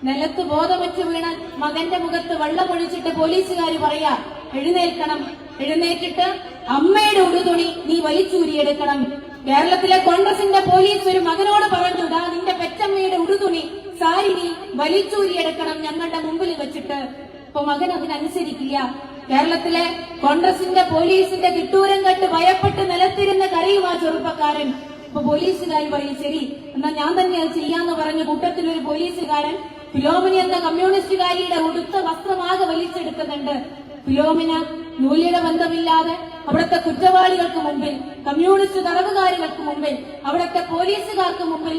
നിലത്ത് ബോധമറ്റ് വീണ മകന്റെ മുഖത്ത് വെള്ളമൊഴിച്ചിട്ട് പോലീസുകാർ പറയാ, എഴുന്നേൽക്കണം, എഴുന്നേറ്റിട്ട് അമ്മയുടെ ഉടുതുണി നീ വലിച്ചൂരിയെടുക്കണം. കേരളത്തിലെ കോൺഗ്രസിന്റെ പോലീസ് ഒരു മകനോട് പറഞ്ഞു, ദാ നിന്റെ പെറ്റമ്മയുടെ ഉടുതുണി സാരി നീ വലിച്ചൂരിയെടുക്കണം ഞങ്ങളുടെ മുമ്പിൽ വെച്ചിട്ട്. അപ്പൊ മകൻ അതിനനുസരിക്കില്ല. കേരളത്തിലെ കോൺഗ്രസിന്റെ പോലീസിന്റെ കിട്ടൂരം കണ്ട് ഭയപ്പെട്ട് നിലത്തിരുന്ന് കരയുമാ ചെറുപ്പക്കാരൻ. അപ്പൊ പോലീസുകാർ പറയും, ശരി എന്നാ ഞാൻ തന്നെ അത് ചെയ്യാന്ന് പറഞ്ഞ കൂട്ടത്തിലൊരു പോലീസുകാരൻ ഫിലോമിന എന്ന കമ്മ്യൂണിസ്റ്റുകാരിയുടെ ഉടുത്ത വസ്ത്രമാകെ വലിച്ചെടുക്കുന്നുണ്ട്. ഫിലോമിന മൂല്യത ബന്ധമില്ലാതെ അവിടുത്തെ കുറ്റവാളികൾക്ക് മുമ്പിൽ, കമ്മ്യൂണിസ്റ്റ് തടവുകാരികൾക്ക് മുമ്പിൽ, അവിടുത്തെ പോലീസുകാർക്ക് മുമ്പിൽ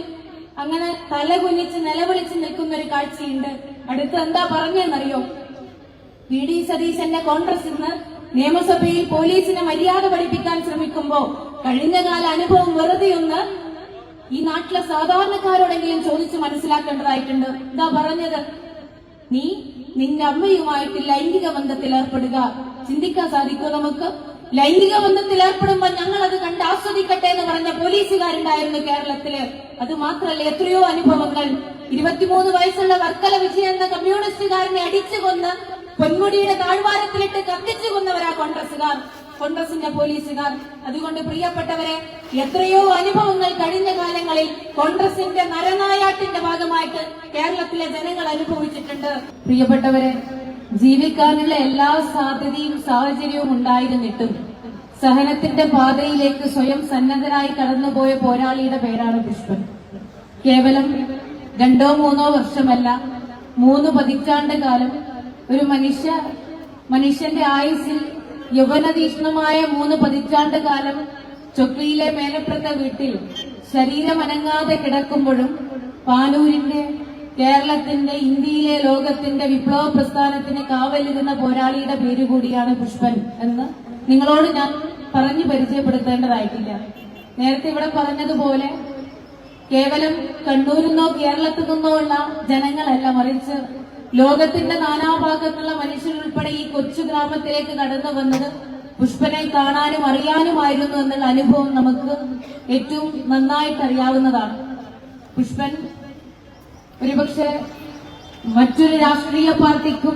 അങ്ങനെ തലകുനിച്ച് നിലവിളിച്ച് നിൽക്കുന്ന ഒരു കാഴ്ചയുണ്ട്. അടുത്ത് എന്താ പറഞ്ഞെന്നറിയോ? വി ഡി സതീശന്റെ കോൺഗ്രസ് ഇന്ന് നിയമസഭയിൽ പോലീസിനെ മര്യാദ പഠിപ്പിക്കാൻ ശ്രമിക്കുമ്പോ കഴിഞ്ഞകാല അനുഭവം വെറുതെയൊന്ന് ഈ നാട്ടിലെ സാധാരണക്കാരോടെങ്കിലും ചോദിച്ച് മനസ്സിലാക്കേണ്ടതായിട്ടുണ്ട്. എന്താ പറഞ്ഞത്? നീ നിന്റെ അമ്മയുമായിട്ട് ലൈംഗിക ബന്ധത്തിൽ ഏർപ്പെടുക. ചിന്തിക്കാൻ സാധിക്കുമോ നമുക്ക്? ലൈംഗിക ബന്ധത്തിൽ ഏർപ്പെടുമ്പോൾ ഞങ്ങൾ അത് കണ്ട് ആസ്വദിക്കട്ടെ എന്ന് പറഞ്ഞ പോലീസുകാരുണ്ടായിരുന്നു കേരളത്തില്. അത് മാത്രമല്ല, എത്രയോ അനുഭവങ്ങൾ. 23 വയസ്സുള്ള വർക്കല വിജയൻ എന്ന കമ്മ്യൂണിസ്റ്റുകാരനെ അടിച്ചു കൊന്ന് പൊന്മുടിയുടെ താഴ്വാരത്തിലിട്ട് കത്തിച്ചു കൊന്നവരാ കോൺഗ്രസുകാർ, കോൺഗ്രസിന്റെ പോലീസുകാർ. അതുകൊണ്ട് പ്രിയപ്പെട്ടവരെ, എത്രയോ അനുഭവങ്ങൾ കഴിഞ്ഞ കാലങ്ങളിൽ കോൺഗ്രസിന്റെ നരനായാട്ടിന്റെ ഭാഗമായിട്ട് കേരളത്തിലെ ജനങ്ങൾ അനുഭവിച്ചിട്ടുണ്ട്. പ്രിയപ്പെട്ടവരെ, ജീവിക്കാനുള്ള എല്ലാ സാധ്യതയും സാഹചര്യവും ഉണ്ടായിരുന്നിട്ടും സഹനത്തിന്റെ പാതയിലേക്ക് സ്വയം സന്നദ്ധരായി കടന്നുപോയ പോരാളിയുടെ പേരാണ് പുഷ്പൻ. കേവലം 2-3 വർഷമല്ല, 3 പതിറ്റാണ്ട് കാലം ഒരു മനുഷ്യന്റെ ആയുസ്സിൽ യൗവനതീക്ഷ്ണമായ 3 പതിറ്റാണ്ട് കാലം ചൊക്ലിയിലെ മേലപ്പുറത്തെ വീട്ടിൽ ശരീരമനങ്ങാതെ കിടക്കുമ്പോഴും പാനൂരിന്റെ, കേരളത്തിന്റെ, ഇന്ത്യയിലെ, ലോകത്തിന്റെ വിപ്ലവ പ്രസ്ഥാനത്തിന് കാവലിരുന്ന പോരാളിയുടെ പേര് കൂടിയാണ് പുഷ്പൻ എന്ന് നിങ്ങളോട് ഞാൻ പറഞ്ഞു പരിചയപ്പെടുത്തേണ്ടതായിട്ടില്ല. നേരത്തെ ഇവിടെ പറഞ്ഞതുപോലെ കേവലം കണ്ണൂരിൽ നിന്നോ കേരളത്തിൽ നിന്നോ ഉള്ള ജനങ്ങളല്ല, മറിച്ച് ലോകത്തിന്റെ നാനാഭാഗത്തുള്ള മനുഷ്യരുൾപ്പെടെ ഈ കൊച്ചു ഗ്രാമത്തിലേക്ക് കടന്നു വന്നത് പുഷ്പനെ കാണാനും അറിയാനുമായിരുന്നു എന്നുള്ള അനുഭവം നമുക്ക് ഏറ്റവും നന്നായിട്ട് അറിയാവുന്നതാണ്. പുഷ്പൻ ഒരുപക്ഷെ മറ്റൊരു രാഷ്ട്രീയ പാർട്ടിക്കും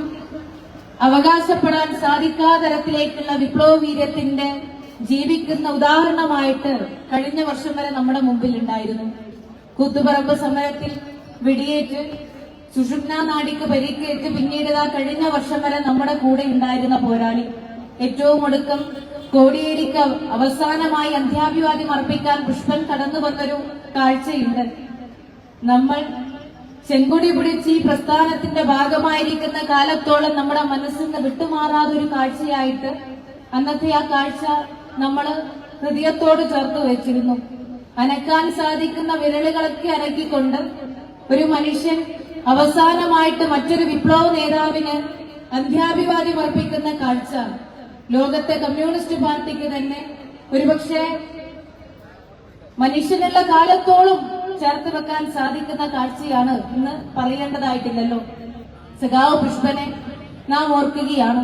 അവകാശപ്പെടാൻ സാധിക്കാത്ത തരത്തിലേക്കുള്ള വിപ്ലവ വീര്യത്തിന്റെ ജീവിക്കുന്ന ഉദാഹരണമായിട്ട് കഴിഞ്ഞ വർഷം വരെ നമ്മുടെ മുമ്പിൽ ഉണ്ടായിരുന്നു. കൂത്തുപറമ്പ് സമരത്തിൽ വെടിയേറ്റ് സുഷുമ്നാ നാഡിക്ക് പരിക്കേറ്റ് പിന്നീട് കഴിഞ്ഞ വർഷം വരെ നമ്മുടെ കൂടെ ഉണ്ടായിരുന്ന പോരാളി. ഏറ്റവും ഒടുക്കം കോടിയേരിക്ക് അവസാനമായി അന്ത്യാഭിവാദ്യം അർപ്പിക്കാൻ പുഷ്പൻ കടന്നു വന്നൊരു കാഴ്ചയുണ്ട്. നമ്മൾ ചെങ്കൊടി പിടിച്ച് ഈ പ്രസ്ഥാനത്തിന്റെ ഭാഗമായിരിക്കുന്ന കാലത്തോളം നമ്മുടെ മനസ്സിൽ നിന്ന് വിട്ടുമാറാതൊരു കാഴ്ചയായിട്ട് അന്നത്തെ ആ കാഴ്ച നമ്മൾ ഹൃദയത്തോട് ചേർത്ത് വെച്ചിരുന്നു. അനക്കാൻ സാധിക്കുന്ന വിരലുകളൊക്കെ അനക്കിക്കൊണ്ട് ഒരു മനുഷ്യൻ അവസാനമായിട്ട് മറ്റൊരു വിപ്ലവ നേതാവിന് അന്ത്യാഭിവാദ്യം അർപ്പിക്കുന്ന കാഴ്ച ലോകത്തെ കമ്മ്യൂണിസ്റ്റ് പാർട്ടിക്ക് തന്നെ ഒരുപക്ഷെ മനുഷ്യനുള്ള കാലത്തോളം ചേർത്ത് വെക്കാൻ സാധിക്കുന്ന കാഴ്ചയാണ് എന്ന് പറയേണ്ടതായിട്ടില്ലല്ലോ. സഖാവ് പുഷ്പനെ നാം ഓർക്കുകയാണ്.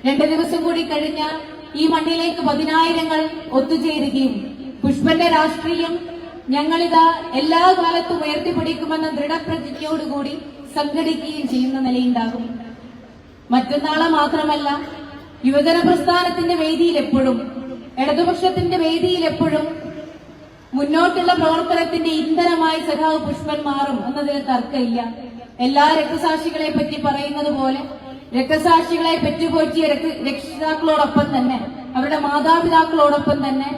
2 ദിവസം കൂടി കഴിഞ്ഞാൽ ഈ മണ്ണിലേക്ക് 10,000ങ്ങൾ ഒത്തുചേരുകയും പുഷ്പന്റെ രാഷ്ട്രീയം ഞങ്ങളിതാ എല്ലാ കാലത്തും ഉയർത്തിപ്പിടിക്കുമെന്ന ദൃഢപ്രതിജ്ഞയോടുകൂടി സംഘടിക്കുകയും ചെയ്യുന്ന നിലയുണ്ടാകും. മറ്റന്നാളെ മാത്രമല്ല, യുവജന പ്രസ്ഥാനത്തിന്റെ വേദിയിൽ എപ്പോഴും, ഇടതുപക്ഷത്തിന്റെ വേദിയിൽ എപ്പോഴും മുന്നോട്ടുള്ള പ്രവർത്തനത്തിന്റെ ഇന്ധനമായി സഖാവ് പുഷ്പൻ മാറും എന്നതിന് തർക്കമില്ല. എല്ലാ രക്തസാക്ഷികളെ പറ്റി പറയുന്നത് പോലെ രക്തസാക്ഷികളെ പെറ്റുപോറ്റിയ രക്ഷിതാക്കളോടൊപ്പം തന്നെ, അവരുടെ മാതാപിതാക്കളോടൊപ്പം തന്നെ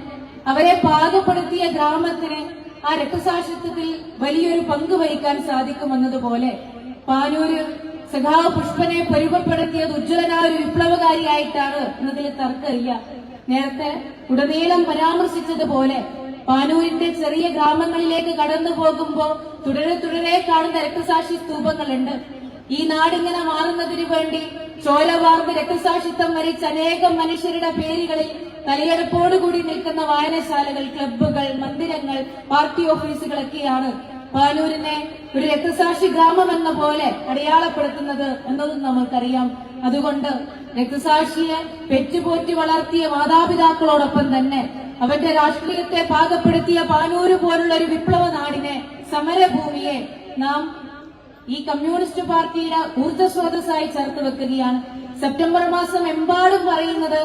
അവരെ പാകപ്പെടുത്തിയ ഗ്രാമത്തിന് ആ രക്തസാക്ഷിത്വത്തിൽ വലിയൊരു പങ്ക് വഹിക്കാൻ സാധിക്കുമെന്നതുപോലെ പാനൂര് സഖാവ് പുഷ്പനെ പരിമപ്പെടുത്തിയത് ഉജ്ജ്വലനായ ഒരു വിപ്ലവകാരിയായിട്ടാണ് എന്നതിൽ തർക്കമില്ല. നേരത്തെ ഉടനീളം പരാമർശിച്ചതുപോലെ പാനൂരിന്റെ ചെറിയ ഗ്രാമങ്ങളിലേക്ക് കടന്നു പോകുമ്പോൾ തുടരെ കാണുന്ന രക്തസാക്ഷി സ്തൂപങ്ങളുണ്ട്. ഈ നാടിങ്ങനെ മാറുന്നതിന് വേണ്ടി ചോരവാർന്ന് രക്തസാക്ഷിത്വം വരിച്ച അനേകം മനുഷ്യരുടെ പേരുകളിൽ തലയെടുപ്പോടുകൂടി നിൽക്കുന്ന വായനശാലകൾ, ക്ലബ്ബുകൾ, മന്ദിരങ്ങൾ, പാർട്ടി ഓഫീസുകളൊക്കെയാണ് പാനൂരിനെ ഒരു രക്തസാക്ഷി ഗ്രാമം എന്ന പോലെ അടയാളപ്പെടുത്തുന്നത് എന്നതും നമുക്കറിയാം. അതുകൊണ്ട് രക്തസാക്ഷിയെ പെറ്റുപോറ്റി വളർത്തിയ മാതാപിതാക്കളോടൊപ്പം തന്നെ അവന്റെ രാഷ്ട്രീയത്തെ പാകപ്പെടുത്തിയ പാനൂര് പോലുള്ള ഒരു വിപ്ലവ നാടിനെ, സമരഭൂമിയെ നാം ഈ കമ്മ്യൂണിസ്റ്റ് പാർട്ടിയുടെ ഊർജ്ജസ്രോതസ്സായി ചേർത്ത് വെക്കുകയാണ്. സെപ്റ്റംബർ മാസം എമ്പാടും പറയുന്നത്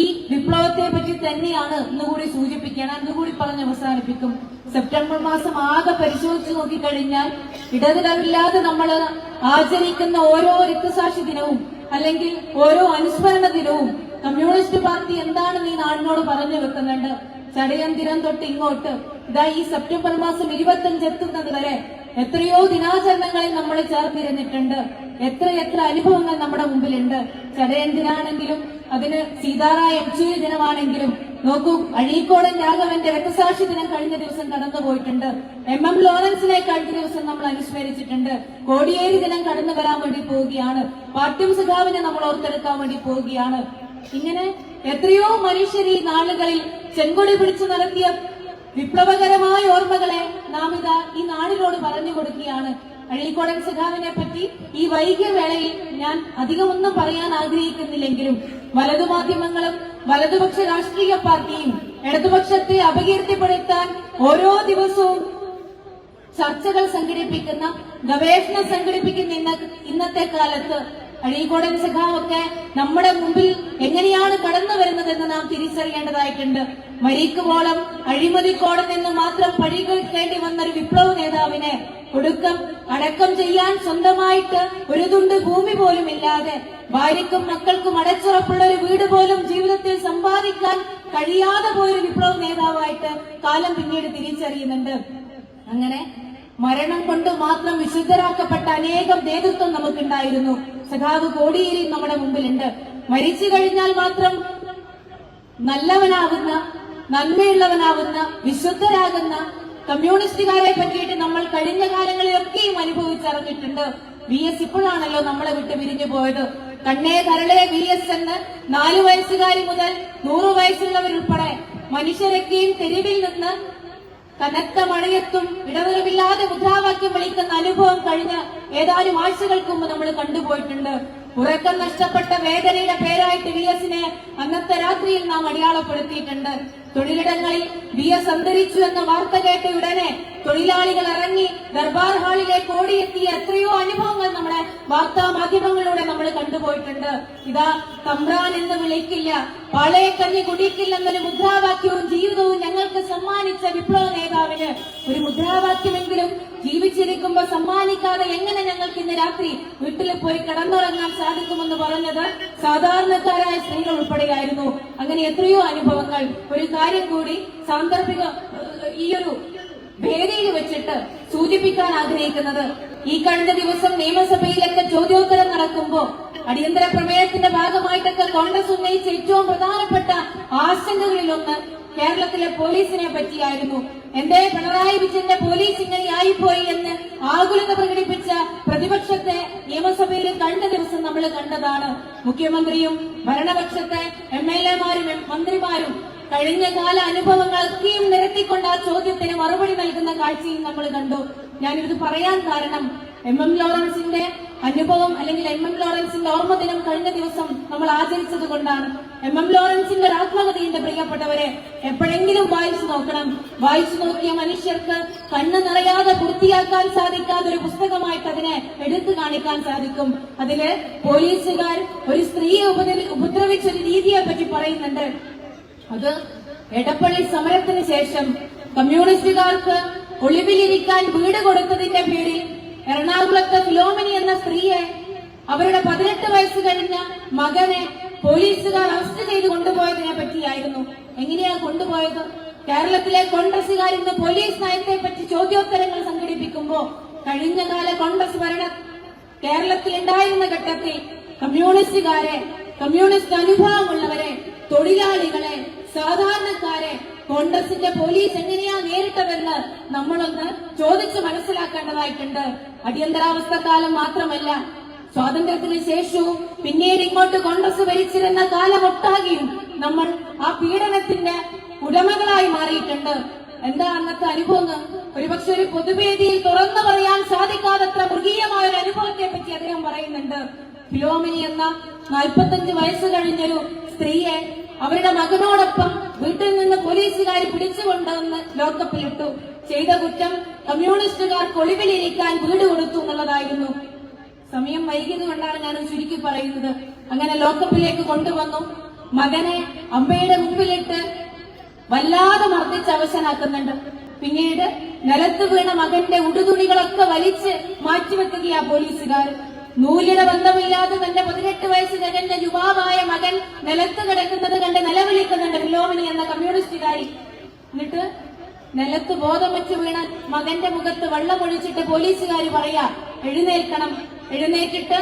ഈ വിപ്ലവത്തെ പറ്റി തന്നെയാണ് എന്നുകൂടി സൂചിപ്പിക്കുകയാണ്. എന്നുകൂടി പറഞ്ഞ് അവസാനിപ്പിക്കും. സെപ്റ്റംബർ മാസം ആകെ പരിശോധിച്ചു നോക്കിക്കഴിഞ്ഞാൽ ഇടതിടവില്ലാതെ നമ്മൾ ആചരിക്കുന്ന ഓരോ രക്തസാക്ഷി ദിനവും അല്ലെങ്കിൽ ഓരോ അനുസ്മരണ ദിനവും കമ്മ്യൂണിസ്റ്റ് പാർട്ടി എന്താണ് ഈ നാടിനോട് പറഞ്ഞു വെക്കുന്നുണ്ട്. ചടയന്തിരം തൊട്ട് ഇങ്ങോട്ട് ഇതാ ഈ സെപ്റ്റംബർ മാസം 25 എത്തുന്നത് വരെ എത്രയോ ദിനാചരണങ്ങളിൽ നമ്മൾ ചേർത്തിരുന്നിട്ടുണ്ട്. എത്ര അനുഭവങ്ങൾ നമ്മുടെ മുമ്പിലുണ്ട്. ചടയന്തിനാണെങ്കിലും അതിന് സീതാറാം യെച്ചൂരി ദിനമാണെങ്കിലും നോക്കൂ, അഴീക്കോടൻ രാഘവന്റെ രക്തസാക്ഷി ദിനം കഴിഞ്ഞ ദിവസം കടന്നുപോയിട്ടുണ്ട്. MM ലോറൻസിനെ കഴിഞ്ഞ ദിവസം നമ്മൾ അനുസ്മരിച്ചിട്ടുണ്ട്. കോടിയേരി ദിനം കടന്നു വരാൻ വേണ്ടി പോവുകയാണ്. പാട്യം സഖാവിനെ നമ്മൾ ഓർത്തെടുക്കാൻ വേണ്ടി പോവുകയാണ്. ഇങ്ങനെ എത്രയോ മനുഷ്യർ ഈ നാളുകളിൽ ചെങ്കൊടി പിടിച്ചു നടത്തിയ വിപ്ലവകരമായ ഓർമ്മകളെ നാം ഇതാ ഈ നാടിനോട് പറഞ്ഞു കൊടുക്കുകയാണ്. അഴീക്കോടൻ സഖാവിനെ പറ്റി ഈ വൈകിയ വേളയിൽ ഞാൻ അധികമൊന്നും പറയാൻ ആഗ്രഹിക്കുന്നില്ലെങ്കിലും വലതുമാധ്യമങ്ങളും വലതുപക്ഷ രാഷ്ട്രീയ പാർട്ടിയും ഇടതുപക്ഷത്തെ അപകീർത്തിപ്പെടുത്താൻ ഓരോ ദിവസവും ചർച്ചകൾ സംഘടിപ്പിക്കുന്ന, ഗവേഷണം സംഘടിപ്പിക്കുന്ന ഇന്നത്തെ കാലത്ത് അഴീക്കോടൻ സഖാവൊക്കെ നമ്മുടെ മുമ്പിൽ എങ്ങനെയാണ് കടന്നു വരുന്നതെന്ന് നാം തിരിച്ചറിയേണ്ടതായിട്ടുണ്ട്. മരീക്കുവോളം അഴിമതിക്കോടൻ എന്ന് മാത്രം പഴികേണ്ടി വന്നൊരു വിപ്ലവ നേതാവിനെ ഒടുക്കം അടക്കം ചെയ്യാൻ സ്വന്തമായിട്ട് ഒരു തുണ്ട് ഭൂമി പോലും ഇല്ലാതെ ഭാര്യയ്ക്കും മക്കൾക്കും അടച്ചുറപ്പുള്ള ഒരു വീട് പോലും ജീവിതത്തിൽ സമ്പാദിക്കാൻ കഴിയാതെ പോയൊരു വിപ്ലവ നേതാവായിട്ട് കാലം പിന്നീട് തിരിച്ചറിയുന്നുണ്ട്. അങ്ങനെ മരണം കൊണ്ട് മാത്രം വിശുദ്ധരാക്കപ്പെട്ട അനേകം നേതൃത്വം നമുക്കുണ്ടായിരുന്നു. സഖാവ് കോടിയേരി നമ്മുടെ മുമ്പിലുണ്ട്. മരിച്ചു കഴിഞ്ഞാൽ മാത്രം നല്ലവനാകുന്ന, നന്മയുള്ളവനാകുന്ന, വിശുദ്ധരാകുന്ന കമ്മ്യൂണിസ്റ്റുകാരെ പറ്റിയിട്ട് നമ്മൾ കഴിഞ്ഞ കാലങ്ങളിലൊക്കെയും അനുഭവിച്ചറിഞ്ഞിട്ടുണ്ട്. VS ഇപ്പോഴാണല്ലോ നമ്മളെ വിട്ട് പിരിഞ്ഞു പോയത്. കണ്ണേ കരളെ VS എന്ന് 4 വയസ്സുകാരി മുതൽ 100 വയസ്സുള്ളവരുൾപ്പെടെ മനുഷ്യരൊക്കെയും തെരുവിൽ നിന്ന് കനത്ത മഴയത്തും ഇടതടവില്ലാതെ മുദ്രാവാക്യം വിളിക്കുന്ന അനുഭവം കഴിഞ്ഞ ഏതാനും ആഴ്ചകൾക്ക് മുമ്പ് നമ്മൾ കണ്ടുപോയിട്ടുണ്ട്. ഉറക്കം നഷ്ടപ്പെട്ട വേദനയുടെ പേരായിട്ട് VSനെ അന്നത്തെ രാത്രിയിൽ നാം അടയാളപ്പെടുത്തിയിട്ടുണ്ട്. തൊഴിലിടങ്ങളിൽ VS അന്തരിച്ചു എന്ന വാർത്ത കേട്ട ഉടനെ തൊഴിലാളികൾ ഇറങ്ങി ദർബാർ ഹാളിലേക്ക് ഓടിയെത്തിയ എത്രയോ അനുഭവങ്ങൾ നമ്മുടെ വാർത്താ മാധ്യമങ്ങളിലൂടെ നമ്മൾ കണ്ടുപോയിട്ടുണ്ട്. ഇതാ തമ്പ്രാൻ എന്ന് വിളിക്കില്ല, പാളയക്കഞ്ഞി കുടിക്കില്ലെന്നൊരു മുദ്രാവാക്യവും ജീവിതവും ഞങ്ങൾക്ക് സമ്മാനിച്ച വിപ്ലവ നേതാവിന് ഒരു മുദ്രാവാക്യമെങ്കിലും ജീവിച്ചിരിക്കുമ്പോ സമ്മാനിക്കാതെ എങ്ങനെ ഞങ്ങൾക്ക് ഇന്ന് രാത്രി വീട്ടിൽ പോയി കിടന്നുറങ്ങാൻ സാധിക്കുമെന്ന് പറഞ്ഞത് സാധാരണക്കാരായ സ്ത്രീകൾ ഉൾപ്പെടെയായിരുന്നു. അങ്ങനെ എത്രയോ അനുഭവങ്ങൾ. ഒരു കാര്യം കൂടി സാന്ദർഭിക ഈ ഒരു വേദിയിൽ വെച്ചിട്ട് സൂചിപ്പിക്കാൻ ആഗ്രഹിക്കുന്നത്, ഈ കഴിഞ്ഞ ദിവസം നിയമസഭയിലൊക്കെ ചോദ്യോത്തരം നടക്കുമ്പോ അടിയന്തര പ്രമേയത്തിന്റെ ഭാഗമായിട്ടൊക്കെ കോൺഗ്രസ് ഉന്നയിച്ച ഏറ്റവും പ്രധാനപ്പെട്ട ആശങ്കകളിലൊന്ന് കേരളത്തിലെ പോലീസിനെ പറ്റിയായിരുന്നു. എന്റെ പിണറായി വിജയന്റെ പോലീസ് ഇങ്ങനെയായിപ്പോയി എന്ന് ആകുലത പ്രകടിപ്പിച്ച പ്രതിപക്ഷത്തെ നിയമസഭയിൽ കഴിഞ്ഞ ദിവസം നമ്മൾ കണ്ടതാണ്. മുഖ്യമന്ത്രിയും ഭരണപക്ഷത്തെ MLA-മാരും മന്ത്രിമാരും കഴിഞ്ഞകാല അനുഭവങ്ങളൊക്കെയും നിരത്തിക്കൊണ്ട് ആ ചോദ്യത്തിന് മറുപടി നൽകുന്ന കാഴ്ചയും നമ്മൾ കണ്ടു. ഞാനിത് പറയാൻ കാരണം MM ലോറൻസിന്റെ അനുഭവം അല്ലെങ്കിൽ MM ലോറൻസിന്റെ ഓർമ്മ ദിനം കഴിഞ്ഞ ദിവസം നമ്മൾ ആചരിച്ചത് കൊണ്ടാണ്. MM ലോറൻസിന്റെ ഒരു ആത്മകഥയുടെ പ്രിയപ്പെട്ടവരെ എപ്പോഴെങ്കിലും വായിച്ചു നോക്കണം. വായിച്ചു നോക്കിയ മനുഷ്യർക്ക് കണ്ണ് നിറയാതെ പൂർത്തിയാക്കാൻ സാധിക്കാത്ത ഒരു പുസ്തകമായിട്ട് അതിനെ എടുത്തു കാണിക്കാൻ സാധിക്കും. അതില് പോലീസുകാർ ഒരു സ്ത്രീയെ ഉപദ്രവിച്ചൊരു രീതിയെ പറ്റി പറയുന്നുണ്ട്. അത് എടപ്പള്ളി സമരത്തിന് ശേഷം കമ്മ്യൂണിസ്റ്റുകാർക്ക് ഒളിവിലിരിക്കാൻ വീട് കൊടുത്തതിന്റെ പേരിൽ എറണാകുളത്തെ ഫിലോമിനി എന്ന സ്ത്രീയെ, അവരുടെ 18 വയസ്സ് കഴിഞ്ഞ മകനെ പോലീസുകാർ അറസ്റ്റ് ചെയ്ത് കൊണ്ടുപോയതിനെ പറ്റിയായിരുന്നു. എങ്ങനെയാ കൊണ്ടുപോയത്? കേരളത്തിലെ കോൺഗ്രസുകാർ ഇന്ന് പോലീസ് നയത്തെ പറ്റി ചോദ്യോത്തരങ്ങൾ സംഘടിപ്പിക്കുമ്പോ കഴിഞ്ഞകാല കോൺഗ്രസ് ഭരണ കേരളത്തിൽ ഉണ്ടായിരുന്ന ഘട്ടത്തിൽ കമ്മ്യൂണിസ്റ്റുകാരെ, കമ്മ്യൂണിസ്റ്റ് അനുഭവമുള്ളവരെ, തൊഴിലാളികളെ, സാധാരണക്കാരെ കോൺഗ്രസിന്റെ പോലീസ് എങ്ങനെയാ നേരിട്ടതെന്ന് നമ്മളൊന്ന് ചോദിച്ചു മനസ്സിലാക്കേണ്ടതായിട്ടുണ്ട്. അടിയന്തരാവസ്ഥ കാലം മാത്രമല്ല, സ്വാതന്ത്ര്യത്തിന് ശേഷവും പിന്നീട് ഇങ്ങോട്ട് കോൺഗ്രസ് ഭരിച്ചിരുന്ന കാലമൊട്ടാകെയും നമ്മൾ ആ പീഡനത്തിന്റെ ഉടമകളായി മാറിയിട്ടുണ്ട്. എന്താ അന്നത്തെ അനുഭവം? ഒരുപക്ഷെ ഒരു പൊതുവേദിയിൽ തുറന്നു പറയാൻ സാധിക്കാതത്ര മൃഗീയമായ ഒരു അനുഭവത്തെ പറ്റി അദ്ദേഹം പറയുന്നുണ്ട്. ഫിലോമിനി എന്ന 45 വയസ്സ് കഴിഞ്ഞൊരു സ്ത്രീയെ അവരുടെ മകനോടൊപ്പം വീട്ടിൽ നിന്ന് പോലീസുകാർ പിടിച്ചുകൊണ്ടുവന്ന് ലോക്കപ്പിലിട്ടു. ചെയ്ത കുറ്റം കമ്മ്യൂണിസ്റ്റുകാർക്ക് ഒളിവിലിരിക്കാൻ വീട് കൊടുത്തു എന്നുള്ളതായിരുന്നു. സമയം വൈകിയത് കൊണ്ടാണ് ഞാൻ ചുരുക്കി പറയുന്നത്. അങ്ങനെ ലോക്കപ്പിലേക്ക് കൊണ്ടുവന്നു. മകനെ അമ്മയുടെ മുമ്പിലിട്ട് വല്ലാതെ മർദ്ദിച്ച് അവശനാക്കുന്നുണ്ട്. പിന്നീട് നിലത്ത് വീണ മകന്റെ ഉടുതുണികളൊക്കെ വലിച്ച് മാറ്റിവെക്കുകയാ പോലീസുകാർ. നൂലിയുടെ ബന്ധമില്ലാതെ തന്റെ 18 വയസ്സ് തികഞ്ഞ യുവാവായ മകൻ നിലത്ത് കിടക്കുന്നത് കണ്ട് നിലവിളിക്കുന്നുണ്ട് ഫിലോമിനി എന്ന കമ്മ്യൂണിസ്റ്റുകാരി. എന്നിട്ട് നിലത്ത് ബോധം വെച്ച് വീണ മകന്റെ മുഖത്ത് വെള്ളമൊഴിച്ചിട്ട് പോലീസുകാർ പറയാ, എഴുന്നേൽക്കണം, എഴുന്നേറ്റിട്ട്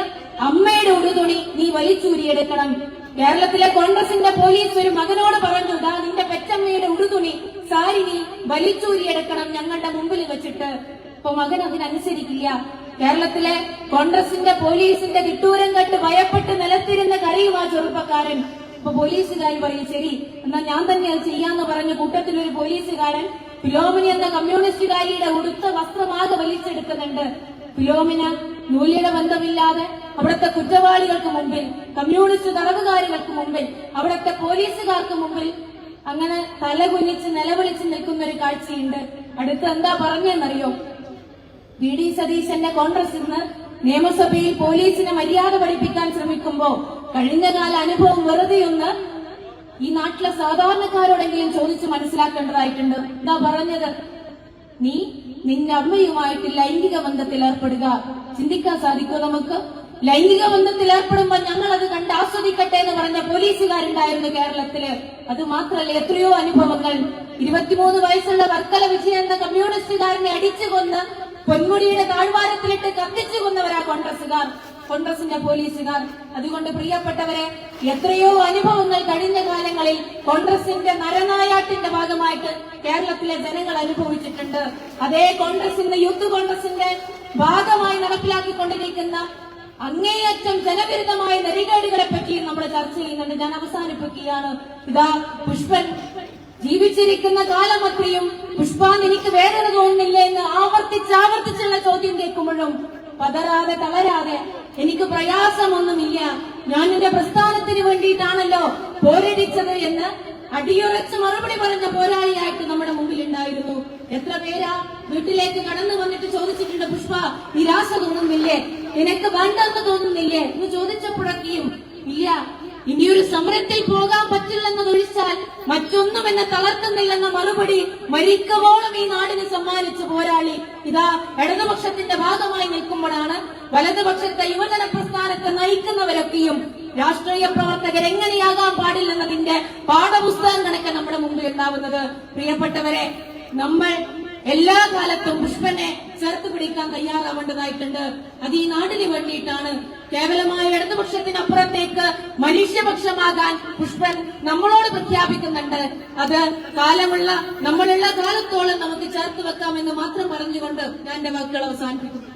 അമ്മയുടെ ഉടുതുണി നീ വലിച്ചൂരിയെടുക്കണം. കേരളത്തിലെ കോൺഗ്രസിന്റെ പോലീസ് ഒരു മകനോട് പറഞ്ഞു, ദാ നിന്റെ പെറ്റമ്മയുടെ ഉടുതുണി സാരി നീ വലിച്ചൂരിയെടുക്കണം ഞങ്ങളുടെ മുമ്പിൽ വെച്ചിട്ട്. അപ്പൊ മകൻ അതിനനുസരിക്കില്ല. കേരളത്തിലെ കോൺഗ്രസിന്റെ പോലീസിന്റെ തിട്ടൂരം കണ്ട് ഭയപ്പെട്ട് നിലത്തിരുന്ന് കരയും ആ ചെറുപ്പക്കാരൻ. അപ്പൊ പോലീസുകാർ പറയും, ശരി എന്നാ ഞാൻ തന്നെ അത് ചെയ്യാന്ന് പറഞ്ഞ കൂട്ടത്തിലൊരു പോലീസുകാരൻ ഫിലോമിന എന്ന കമ്മ്യൂണിസ്റ്റുകാരിയുടെ ഉടുത്ത വസ്ത്രമാകെ വലിച്ചെടുക്കുന്നുണ്ട്. ഫിലോമിന നൂലിയുടെ ബന്ധമില്ലാതെ അവിടുത്തെ കുറ്റവാളികൾക്ക് മുമ്പിൽ, കമ്മ്യൂണിസ്റ്റ് തടവുകാരികൾക്ക് മുമ്പിൽ, അവിടുത്തെ പോലീസുകാർക്ക് മുമ്പിൽ അങ്ങനെ തലകുനിച്ച് നിലവിളിച്ച് നിൽക്കുന്ന ഒരു കാഴ്ചയുണ്ട്. അടുത്ത് എന്താ പറഞ്ഞെന്നറിയോ? VD സതീശന്റെ കോൺഗ്രസ് ഇന്ന് നിയമസഭയിൽ പോലീസിനെ മര്യാദ പഠിപ്പിക്കാൻ ശ്രമിക്കുമ്പോ കഴിഞ്ഞകാല അനുഭവം വെറുതെയൊന്ന് ഈ നാട്ടിലെ സാധാരണക്കാരോടെങ്കിലും ചോദിച്ച് മനസ്സിലാക്കേണ്ടതായിട്ടുണ്ട്. എന്താ പറഞ്ഞത്? നീ നിന്റെ അമ്മയുമായിട്ട് ലൈംഗിക ബന്ധത്തിൽ ഏർപ്പെടുക. ചിന്തിക്കാൻ സാധിക്കുമോ നമുക്ക്? ലൈംഗിക ബന്ധത്തിൽ ഏർപ്പെടുമ്പോൾ ഞങ്ങൾ അത് കണ്ട് ആസ്വദിക്കട്ടെ എന്ന് പറഞ്ഞ പോലീസുകാരുണ്ടായിരുന്നു കേരളത്തില്. അത് മാത്രമല്ല, എത്രയോ അനുഭവങ്ങൾ. 23 വയസ്സുള്ള വർക്കല വിജയൻ എന്ന കമ്മ്യൂണിസ്റ്റുകാരനെ അടിച്ചു കൊന്ന് പൊന്മുടിയുടെ താഴ്വാരത്തിലിട്ട് കത്തിച്ചു കൊന്നവരാ കോൺഗ്രസുകാർ, കോൺഗ്രസിന്റെ പോലീസുകാർ. അതുകൊണ്ട് പ്രിയപ്പെട്ടവരെ, എത്രയോ അനുഭവങ്ങൾ കഴിഞ്ഞ കാലങ്ങളിൽ കോൺഗ്രസിന്റെ നരനായാട്ടിന്റെ ഭാഗമായിട്ട് കേരളത്തിലെ ജനങ്ങൾ അനുഭവിച്ചിട്ടുണ്ട്. അതേ കോൺഗ്രസിന്റെ യൂത്ത് കോൺഗ്രസിന്റെ ഭാഗമായി നടപ്പിലാക്കിക്കൊണ്ടിരിക്കുന്ന അങ്ങേയറ്റം ജനവിരുദ്ധമായ നെറികേടുകളെ പറ്റിയും നമ്മൾ ചർച്ച ചെയ്യുന്നുണ്ട്. ഞാൻ അവസാനിപ്പിക്കുകയാണ്. ഇതാ പുഷ്പൻ ജീവിച്ചിരിക്കുന്ന കാലമത്രയും പുഷ്പാൻ എനിക്ക് വേദന തോന്നുന്നില്ല എന്ന് ആവർത്തിച്ചുള്ള ചോദ്യം കേൾക്കുമ്പോഴും പതറാതെ തളരാതെ എനിക്ക് പ്രയാസമൊന്നുമില്ല, ഞാൻ എന്റെ പ്രസ്ഥാനത്തിന് വേണ്ടിയിട്ടാണല്ലോ പോരടിച്ചത് എന്ന് അടിയുറച്ച് മറുപടി പറഞ്ഞ പോരാളിയായിട്ട് നമ്മുടെ മുമ്പിൽ ഉണ്ടായിരുന്നു. എത്ര പേരാ വീട്ടിലേക്ക് കടന്നു വന്നിട്ട് ചോദിച്ചിട്ടുണ്ട്, പുഷ്പ നിരാശ തോന്നുന്നില്ലേ, നിനക്ക് വേണ്ടെന്ന് തോന്നുന്നില്ലേ എന്ന് ചോദിച്ചപ്പോഴൊക്കെയും ഇല്ല, ഇനിയൊരു സമരത്തിൽ പോകാൻ പറ്റില്ലെന്നതൊഴിച്ചാൽ മറ്റൊന്നും എന്നെ തളർത്തുന്നില്ലെന്ന മറുപടി മരിക്കവോളം ഈ നാടിന് സമ്മാനിച്ച പോരാളി ഇതാ ഇടതുപക്ഷത്തിന്റെ ഭാഗമായി നിൽക്കുമ്പോഴാണ് വലതുപക്ഷത്തെ യുവജന പ്രസ്ഥാനത്തെ നയിക്കുന്നവരൊക്കെയും രാഷ്ട്രീയ പ്രവർത്തകർ എങ്ങനെയാകാൻ പാടില്ലെന്നതിന്റെ പാഠപുസ്തകം കണക്കെ നമ്മുടെ മുമ്പിൽ ഉണ്ടാവുന്നത്. പ്രിയപ്പെട്ടവരെ, നമ്മൾ എല്ലാ കാലത്തും പുഷ്പനെ ചേർത്ത് പിടിക്കാൻ തയ്യാറാവേണ്ടതായിട്ടുണ്ട്. അത് ഈ നാടിന് വേണ്ടിയിട്ടാണ്. കേവലമായ ഇടതുപക്ഷത്തിനപ്പുറത്തേക്ക് മനുഷ്യപക്ഷമാകാൻ പുഷ്പൻ നമ്മളോട് പ്രഖ്യാപിക്കുന്നുണ്ട്. അത് നമ്മളുള്ള കാലത്തോളം നമുക്ക് ചേർത്ത് വെക്കാമെന്ന് മാത്രം പറഞ്ഞുകൊണ്ട് ഞാൻ എന്റെ വാക്കുകൾ അവസാനിപ്പിക്കുന്നു.